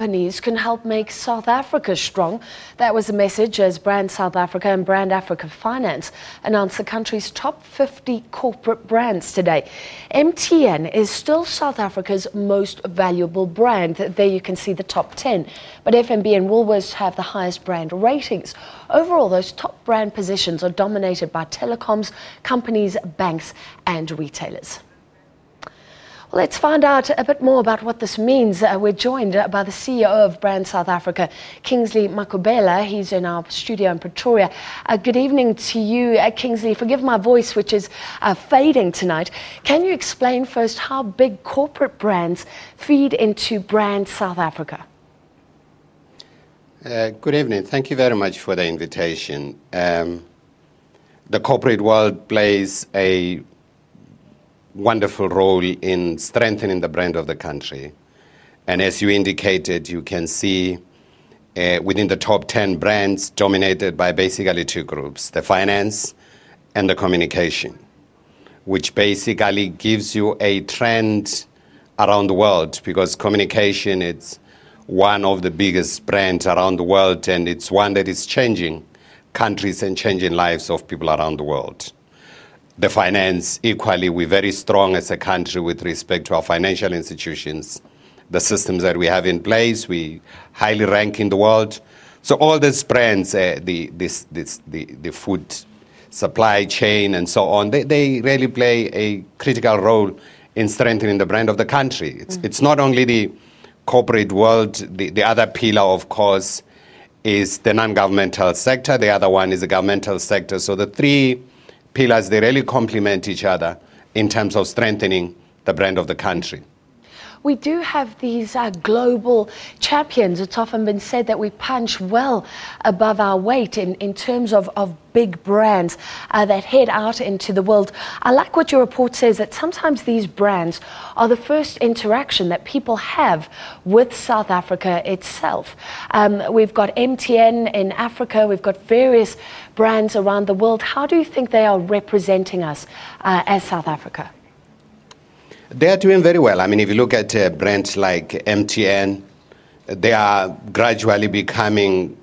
companies can help make South Africa strong. That was the message as Brand South Africa and Brand Africa Finance announced the country's top 50 corporate brands today. MTN is still South Africa's most valuable brand. There you can see the top 10. But FNB and Woolworths have the highest brand ratings. Overall, those top brand positions are dominated by telecoms, companies, banks and retailers. Well, let's find out a bit more about what this means. We're joined by the CEO of Brand South Africa, Kingsley Makhubela. He's in our studio in Pretoria. Good evening to you, Kingsley. Forgive my voice, which is fading tonight. Can you explain first how big corporate brands feed into Brand South Africa? Good evening. Thank you very much for the invitation. The corporate world plays a wonderful role in strengthening the brand of the country. And as you indicated, you can see within the top 10 brands dominated by basically two groups, the finance and the communication, which basically gives you a trend around the world because communication is one of the biggest brands around the world, and it's one that is changing countries and changing lives of people around the world. The finance, equally, we're very strong as a country with respect to our financial institutions. The systems that we have in place, we highly rank in the world. So all these brands, the food supply chain and so on, they really play a critical role in strengthening the brand of the country. It's not only the corporate world, the other pillar, of course, is the non-governmental sector. The other one is the governmental sector. So the three pillars, they really complement each other in terms of strengthening the brand of the country. We do have these global champions. It's often been said that we punch well above our weight in terms of big brands that head out into the world. I like what your report says, that sometimes these brands are the first interaction that people have with South Africa itself. We've got MTN in Africa, we've got various brands around the world. How do you think they are representing us as South Africa? They are doing very well. I mean, if you look at brands like MTN, they are gradually becoming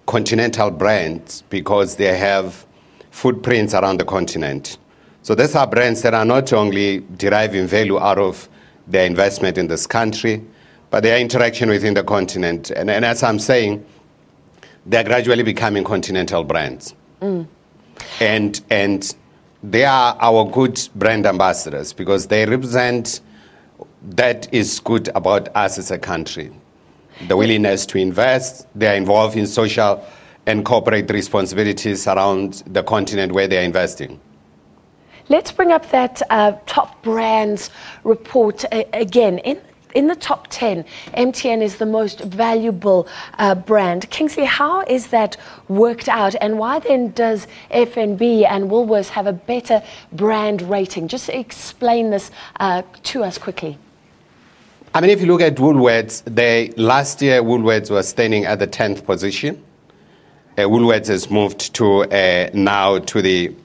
continental brands because they have footprints around the continent. So these are brands that are not only deriving value out of their investment in this country, but their interaction within the continent. And as I'm saying, they're gradually becoming continental brands. And they are our good brand ambassadors because they represent that is good about us as a country. The willingness to invest, they are involved in social and corporate responsibilities around the continent where they are investing. Let's bring up that top brands report again. In the top 10, MTN is the most valuable brand. Kingsley, how is that worked out, and why then does FNB and Woolworths have a better brand rating? Just explain this to us quickly. I mean, if you look at Woolworths, last year Woolworths was standing at the 10th position. Woolworths has moved to now to the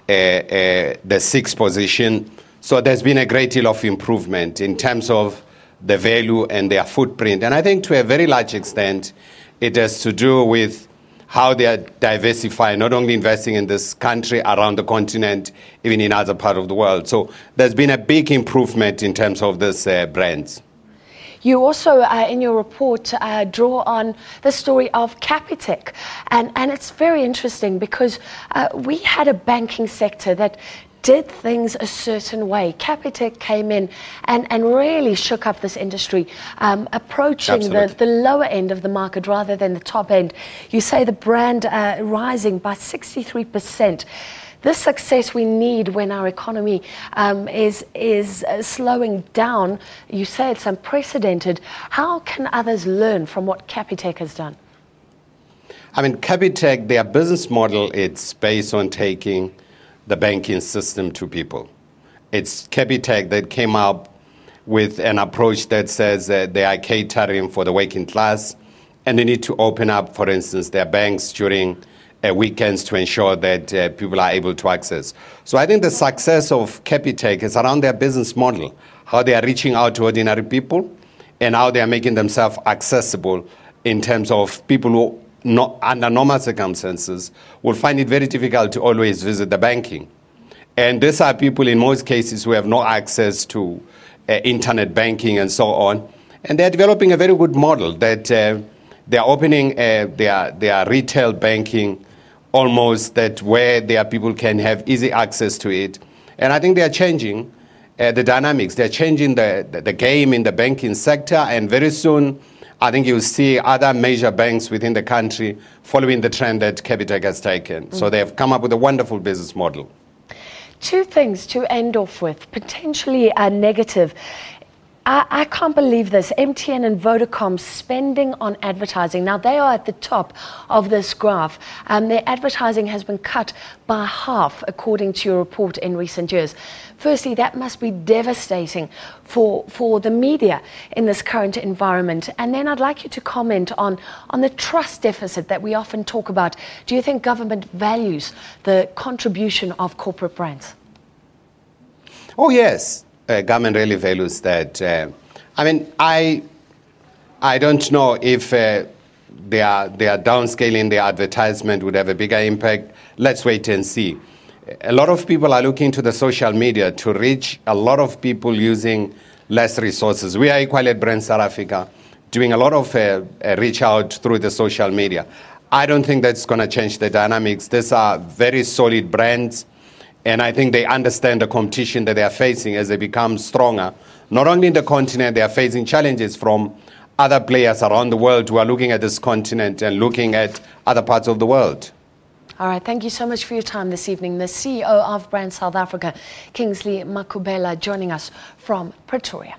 6th position. So there's been a great deal of improvement in terms of the value and their footprint. And I think to a very large extent, it has to do with how they are diversifying, not only investing in this country, around the continent, even in other parts of the world. So there's been a big improvement in terms of these brands. You also, in your report, draw on the story of Capitec. And it's very interesting because we had a banking sector that did things a certain way. Capitec came in and really shook up this industry, approaching the lower end of the market rather than the top end. You say the brand rising by 63%. This success we need when our economy is slowing down. You say it's unprecedented. How can others learn from what Capitec has done? I mean, Capitec, their business model, it's based on taking the banking system to people. It's Capitec that came up with an approach that says that they are catering for the working class, and they need to open up, for instance, their banks during weekends to ensure that people are able to access. So I think the success of Capitec is around their business model, how they are reaching out to ordinary people and how they are making themselves accessible in terms of people who, not under normal circumstances, will find it very difficult to always visit the banking. And these are people in most cases who have no access to internet banking and so on. And they're developing a very good model that they're opening their retail banking almost that where their people can have easy access to it. And I think they are changing the dynamics. They're changing the game in the banking sector. And very soon, I think you'll see other major banks within the country following the trend that Capitec has taken. So they have come up with a wonderful business model. Two things to end off with, potentially a negative. I can't believe this. MTN and Vodacom spending on advertising. Now, they are at the top of this graph. Their advertising has been cut by half, according to your report in recent years. Firstly, that must be devastating for the media in this current environment. And then I'd like you to comment on the trust deficit that we often talk about. Do you think government values the contribution of corporate brands? Oh, yes. Government really values that. I mean, I don't know if they are downscaling their advertisement would have a bigger impact. Let's wait and see. A lot of people are looking to the social media to reach a lot of people using less resources. We are equally at Brand South Africa doing a lot of reach out through the social media. I don't think that's going to change the dynamics. These are very solid brands. And I think they understand the competition that they are facing as they become stronger. Not only in the continent, they are facing challenges from other players around the world who are looking at this continent and looking at other parts of the world. All right, thank you so much for your time this evening. The CEO of Brand South Africa, Kingsley Makhubela, joining us from Pretoria.